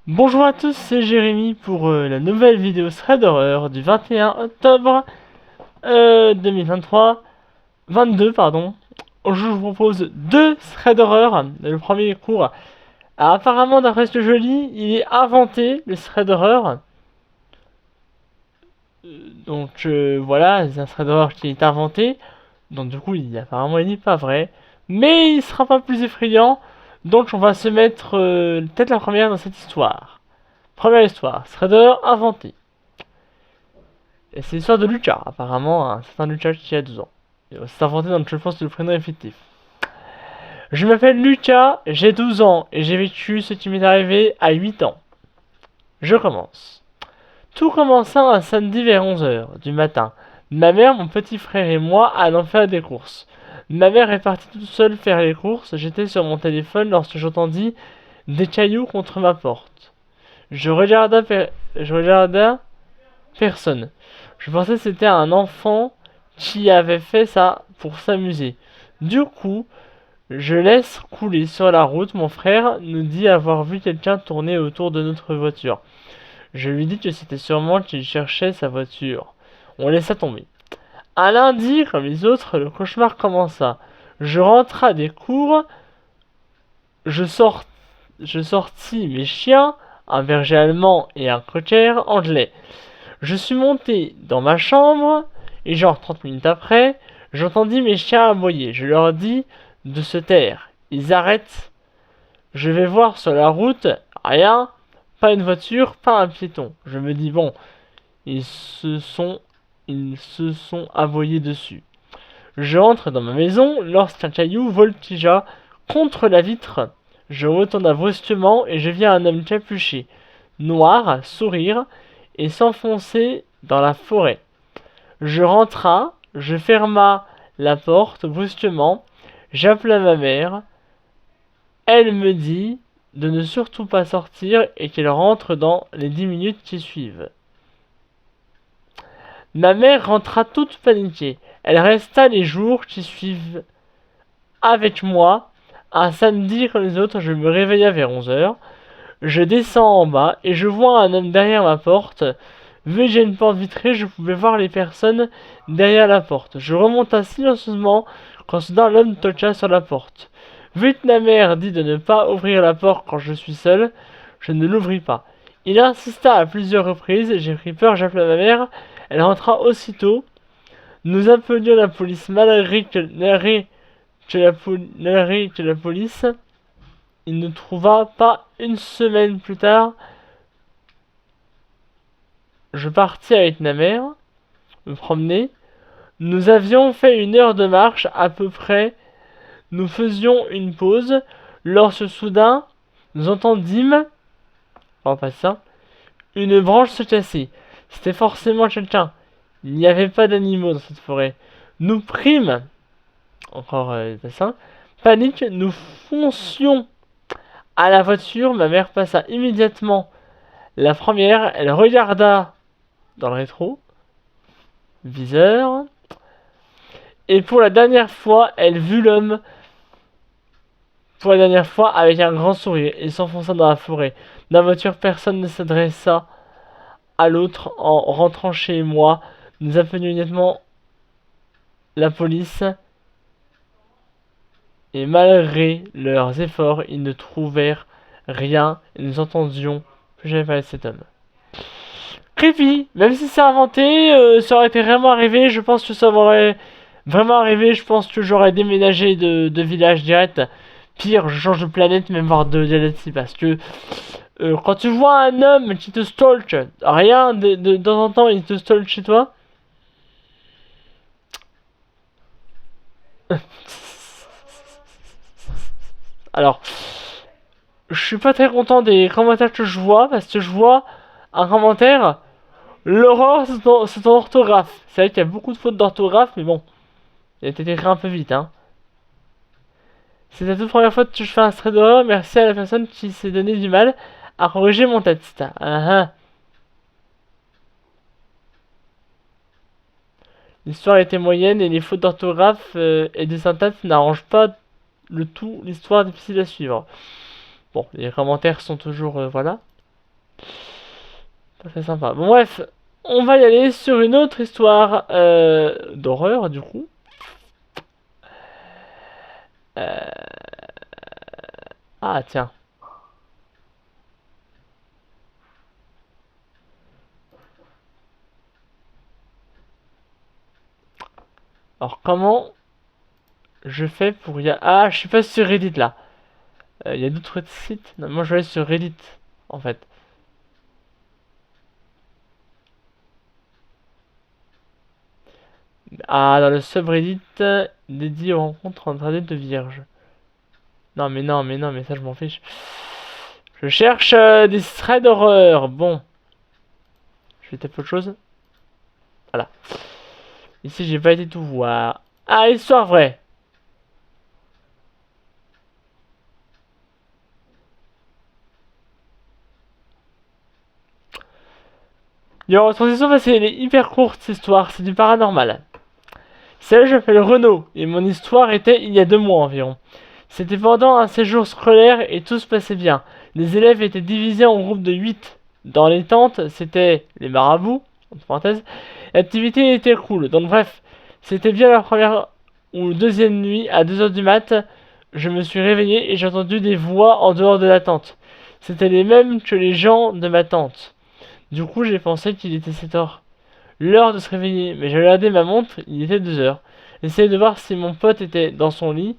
Bonjour à tous, c'est Jérémy pour la nouvelle vidéo thread horreur du 21 octobre 2023, 22 pardon. Aujourd'hui je vous propose deux thread horreur. Le premier cours, apparemment d'après ce que je lis, il est inventé le thread horreur. Voilà, c'est un thread horreur qui est inventé. Donc du coup apparemment il n'est pas vrai. Mais il sera pas plus effrayant. Donc on va se mettre peut-être la première dans cette histoire. Première histoire, Shredder inventé. Et c'est l'histoire de Lucas, apparemment un certain Lucas qui a 12 ans. C'est inventé dans le je pense le prénom est fictif. Je m'appelle Lucas, j'ai 12 ans et j'ai vécu ce qui m'est arrivé à 8 ans. Je commence. Tout commença un samedi vers 11 heures du matin. Ma mère, mon petit frère et moi allons faire des courses. Ma mère est partie toute seule faire les courses. J'étais sur mon téléphone lorsque j'entendis des cailloux contre ma porte. Je regarda personne. Je pensais que c'était un enfant qui avait fait ça pour s'amuser. Du coup, je laisse couler sur la route. Mon frère nous dit avoir vu quelqu'un tourner autour de notre voiture. Je lui dis que c'était sûrement qu'il cherchait sa voiture. On laissa tomber. Un lundi, comme les autres, le cauchemar commença. Je rentrai des cours. Je, sors... je sortis mes chiens, un berger allemand et un cocker anglais. Je suis monté dans ma chambre, et genre 30 minutes après, j'entendis mes chiens aboyer. Je leur dis de se taire. Ils arrêtent. Je vais voir sur la route, rien, pas une voiture, pas un piéton. Je me dis bon, ils se sont aboyés dessus. Je entre dans ma maison lorsqu'un caillou voltigea contre la vitre. Je retourne brusquement et je vis un homme capuché, noir, sourire et s'enfoncer dans la forêt. Je rentra, je ferma la porte brusquement, j'appela ma mère. Elle me dit de ne surtout pas sortir et qu'elle rentre dans les 10 minutes qui suivent. Ma mère rentra toute paniquée. Elle resta les jours qui suivent avec moi. Un samedi comme les autres, je me réveilla vers 11 heures. Je descends en bas et je vois un homme derrière ma porte. Vu que j'ai une porte vitrée, je pouvais voir les personnes derrière la porte. Je remonta silencieusement quand soudain l'homme toqua sur la porte. Vu que ma mère dit de ne pas ouvrir la porte quand je suis seul, je ne l'ouvris pas. Il insista à plusieurs reprises, j'ai pris peur, j'appelai ma mère, elle rentra aussitôt. Nous appelions la police malgré que la police, il ne trouva pas. Une semaine plus tard, je partis avec ma mère me promener. Nous avions fait 1 heure de marche à peu près. Nous faisions une pause lorsque soudain nous entendîmes, pas ça, une branche se casser. C'était forcément quelqu'un. Il n'y avait pas d'animaux dans cette forêt. Nous prîmes, encore ça, panique, nous foncions à la voiture. Ma mère passa immédiatement la première. Elle regarda dans le rétro viseur. Et pour la dernière fois, elle vit l'homme. Pour la dernière fois, avec un grand sourire, il s'enfonça dans la forêt. Dans la voiture, personne ne s'adressa à l'autre. En rentrant chez moi, nous appelions immédiatement la police. Et malgré leurs efforts, ils ne trouvèrent rien. Et nous entendions plus jamais parler de cet homme. Creepy, même si c'est inventé, ça aurait été vraiment arrivé. Je pense que ça aurait vraiment arrivé. Je pense que j'aurais déménagé de village direct. Pire, je change de planète, même voir de galaxie. Parce que quand tu vois un homme qui te stalk, rien, de temps en temps, il te stalk chez toi. Alors, je suis pas très content des commentaires que je vois. Parce que je vois un commentaire. L'horreur, c'est ton orthographe. C'est vrai qu'il y a beaucoup de fautes d'orthographe, mais bon. Il a été écrit un peu vite, hein. C'est la toute première fois que je fais un thread d'horreur. Merci à la personne qui s'est donné du mal à corriger mon texte. L'histoire était moyenne et les fautes d'orthographe et de syntaxe n'arrangent pas le tout. L'histoire est difficile à suivre. Bon, les commentaires sont toujours voilà. C'est sympa. Bon, bref, on va y aller sur une autre histoire d'horreur, du coup. Euh, Ah, tiens. Alors, comment je fais pour y aller? Ah, je suis pas sur Reddit, là. Il y a d'autres sites? Non, moi, je vais aller sur Reddit, en fait. Ah, dans le subreddit dédié aux rencontres entre adultes vierges. Non, mais non, mais non, mais ça, je m'en fiche. Je cherche des threads d'horreur. Bon. Je vais taper autre chose. Voilà. Ici, j'ai pas été tout voir. Ah, histoire vraie. Yo, transition parce qu'elle est hyper courte, cette histoire. C'est du paranormal. Celle, je m'appelle Renaud. Et mon histoire était il y a 2 mois environ. C'était pendant un séjour scolaire et tout se passait bien. Les élèves étaient divisés en groupes de 8. Dans les tentes, c'était les marabouts, entre parenthèses. L'activité était cool. Donc bref, c'était bien la première ou deuxième nuit à 2 heures du mat. Je me suis réveillé et j'ai entendu des voix en dehors de la tente. C'était les mêmes que les gens de ma tente. Du coup, j'ai pensé qu'il était 7 heures. L'heure de se réveiller, mais j'ai regardé ma montre, il était 2 heures. J'essayais de voir si mon pote était dans son lit,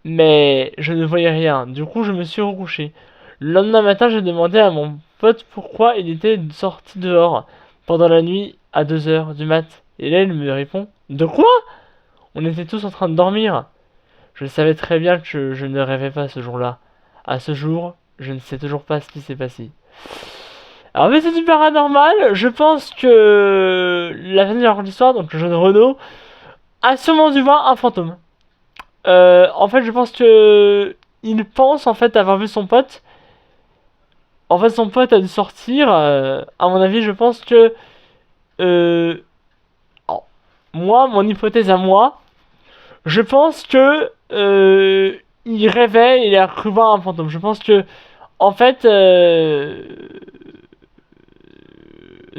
mais je ne voyais rien. Du coup, je me suis recouché. Le lendemain matin, j'ai demandé à mon pote pourquoi il était sorti dehors pendant la nuit à 2 heures du mat. Et là, il me répond: De quoi? On était tous en train de dormir. Je savais très bien que je ne rêvais pas ce jour-là. À ce jour, je ne sais toujours pas ce qui s'est passé. Alors, mais c'est du paranormal. Je pense que la famille de l'histoire, donc le jeune Renaud, a sûrement dû voir un fantôme. En fait, je pense que il pense en fait avoir vu son pote. En fait, son pote a dû sortir. À mon avis, je pense que euh, oh, moi, mon hypothèse à moi, je pense que il rêvait, il a cru voir un fantôme. Je pense que en fait,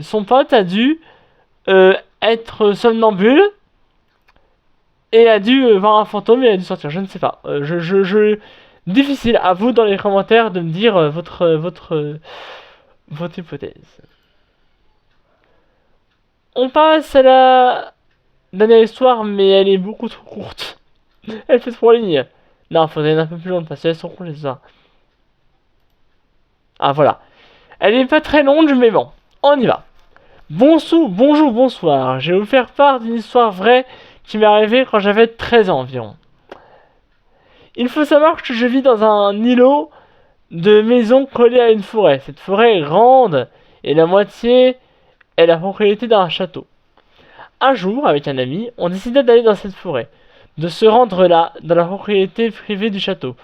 son pote a dû être somnambule et a dû voir un fantôme et a dû sortir. Je ne sais pas. Difficile à vous dans les commentaires de me dire votre hypothèse. On passe à la dernière histoire, mais elle est beaucoup trop courte. Elle fait 3 lignes. Non, faudrait être un peu plus longue parce qu'elles sont courtes les histoires. Ah voilà. Elle est pas très longue, mais bon. On y va. Bonjour, bonsoir. Je vais vous faire part d'une histoire vraie qui m'est arrivée quand j'avais 13 ans environ. Il faut savoir que je vis dans un îlot de maisons collées à une forêt. Cette forêt est grande et la moitié est la propriété d'un château. Un jour, avec un ami, on décida d'aller dans cette forêt, de se rendre là, dans la propriété privée du château,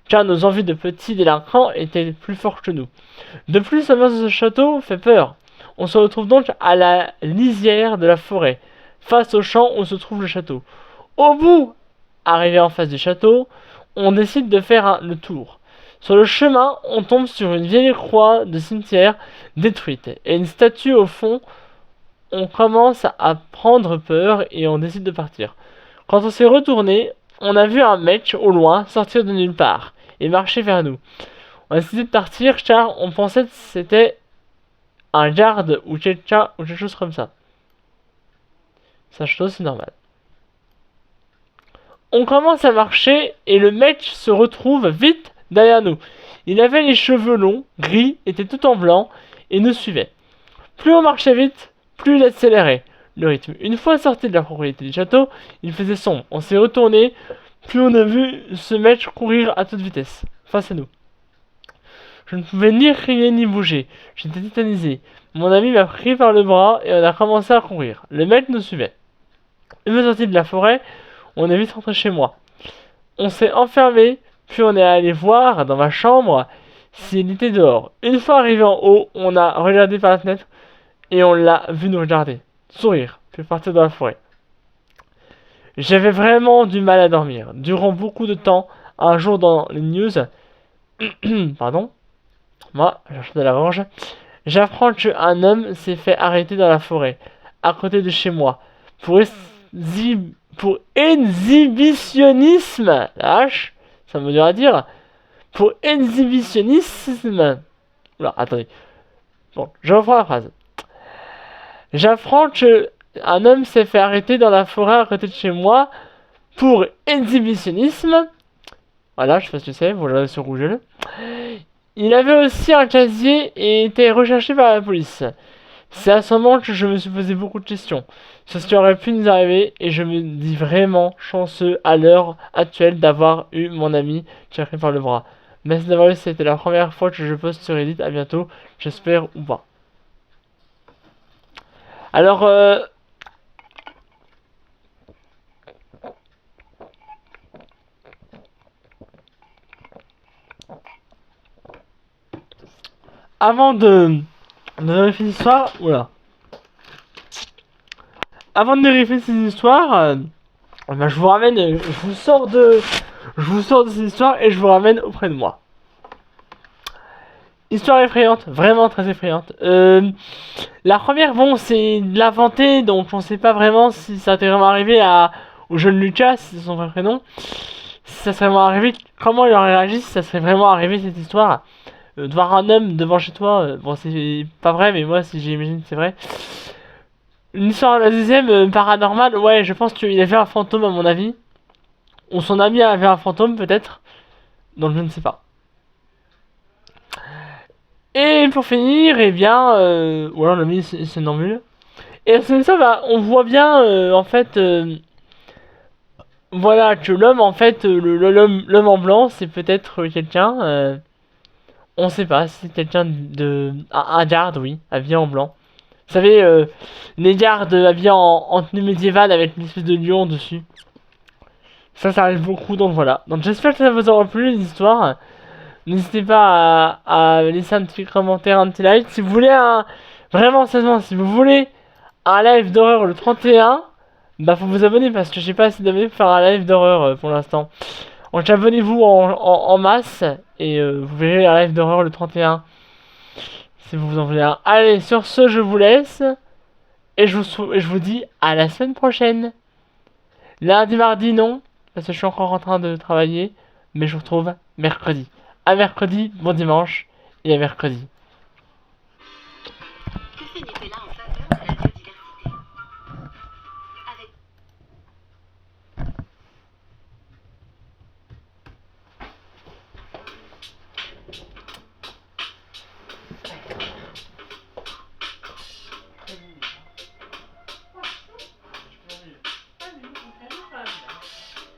car nos envies de petits délinquants étaient plus fortes que nous. De plus, l'ambiance de ce château fait peur. On se retrouve donc à la lisière de la forêt, face au champ où se trouve le château. Au bout, arrivé en face du château, on décide de faire le tour. Sur le chemin, on tombe sur une vieille croix de cimetière détruite et une statue au fond. On commence à prendre peur et on décide de partir. Quand on s'est retourné, on a vu un mec au loin sortir de nulle part et marcher vers nous. On a décidé de partir car on pensait que c'était un garde ou quelqu'un ou quelque chose comme ça. Sache-toi, c'est normal. On commence à marcher et le mec se retrouve vite derrière nous. Il avait les cheveux longs, gris, était tout en blanc et nous suivait. Plus on marchait vite, plus il accélérait le rythme. Une fois sorti de la propriété du château, il faisait sombre. On s'est retourné, plus on a vu ce mec courir à toute vitesse, face à nous. Je ne pouvais ni crier ni bouger. J'étais tétanisé. Mon ami m'a pris par le bras et on a commencé à courir. Le mec nous suivait. Une fois sorti de la forêt, on est vite rentré chez moi. On s'est enfermé, puis on est allé voir dans ma chambre s'il était dehors. Une fois arrivé en haut, on a regardé par la fenêtre et on l'a vu nous regarder, sourire, puis partir dans la forêt. J'avais vraiment du mal à dormir. Durant beaucoup de temps, un jour dans les news, pardon, moi, j'achète de la orange, J'apprends qu'un homme s'est fait arrêter dans la forêt, à côté de chez moi, pour, pour exhibitionnisme. Lâche, ça me dur à dire. Pour exhibitionnisme. Oula, attendez. Bon, je reprends la phrase. J'apprends que un homme s'est fait arrêter dans la forêt à côté de chez moi pour exhibitionnisme. Voilà, je sais pas ce que c'est, vous l'avez sur Google. Il avait aussi un casier et était recherché par la police. C'est à ce moment que je me suis posé beaucoup de questions sur ce qui aurait pu nous arriver et je me dis vraiment chanceux à l'heure actuelle d'avoir eu mon ami qui a pris par le bras. Merci d'avoir vu, c'était la première fois que je poste sur Reddit, à bientôt, j'espère ou pas. Alors, avant de vérifier l'histoire, oula. Avant de vérifier ces histoires, ben, je vous ramène, je vous sors de ces histoires et je vous ramène auprès de moi. Histoire effrayante, vraiment très effrayante. La première, bon, c'est de l'inventer, donc on sait pas vraiment si ça t'est vraiment arrivé au jeune Lucas, c'est son vrai prénom. Si ça serait vraiment arrivé, comment il aurait réagi si ça serait vraiment arrivé cette histoire. De voir un homme devant chez toi, bon, c'est pas vrai, mais moi, si j'imagine, c'est vrai. Une histoire, la deuxième, paranormale, ouais, je pense qu'il avait un fantôme à mon avis. Ou son ami avait un fantôme, peut-être. Donc je ne sais pas. Et pour finir, eh bien, ou alors l'ami somnambule. Et c'est ça, bah, on voit bien, en fait, voilà, que l'homme, en fait, l'homme en blanc, c'est peut-être quelqu'un, on sait pas, c'est quelqu'un un garde, oui, habillé en blanc. Vous savez, les gardes habillés en tenue médiévale avec une espèce de lion dessus. Ça arrive beaucoup, donc voilà. Donc j'espère que ça vous aura plu, les histoires. N'hésitez pas à laisser un petit commentaire, un petit like. Si vous voulez vraiment, sérieusement, si vous voulez un live d'horreur le 31, bah faut vous abonner parce que j'ai pas assez d'abonnés pour faire un live d'horreur pour l'instant. Donc abonnez-vous en masse et vous verrez un live d'horreur le 31. Si vous en voulez un. Allez, sur ce, je vous laisse. Et je vous dis à la semaine prochaine. Lundi, mardi, non. Parce que je suis encore en train de travailler. Mais je vous retrouve mercredi. À mercredi, bon dimanche. Et à mercredi. Que fait Nutella en faveur de la biodiversité? Avec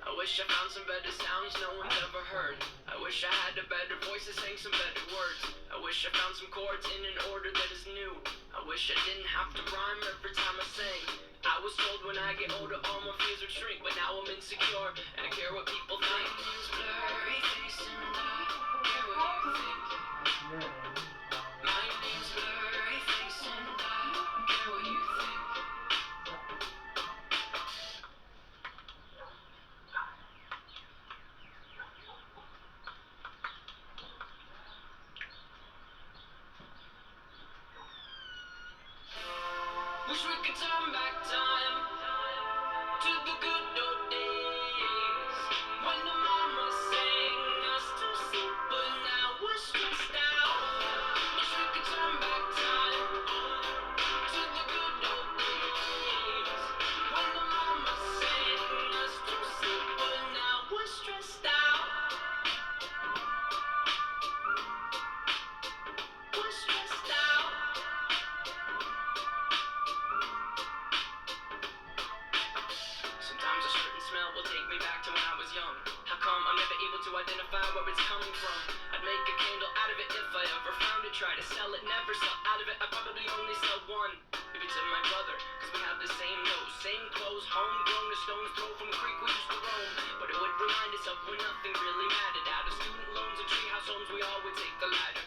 I wish I found some better sounds no one's ever heard. I wish I had a better voice that sang some better words. I wish I found some chords in an order that is new. I wish I didn't have to rhyme every time I sang. I was told when I get older all my fears would shrink, but now I'm insecure and I care what people think. Blurry face and I care what you think. My name's blurry face and I care what you think. Wish we could turn back time to the good old days when the mama sang us to sleep, but now we're stressed out. Wish we could turn back time to the good old days when the mama sang us to sleep, but now we're stressed out. We're stressed out. Sometimes a certain smell will take me back to when I was young. How come I'm never able to identify where it's coming from? I'd make a candle out of it if I ever found it. Try to sell it, never sell out of it. I'd probably only sell one. Maybe to my brother, cause we have the same nose, same clothes, homegrown, a stone's throw from the creek we used to roam. But it would remind us of when nothing really mattered. Out of student loans and treehouse homes, we all would take the ladder.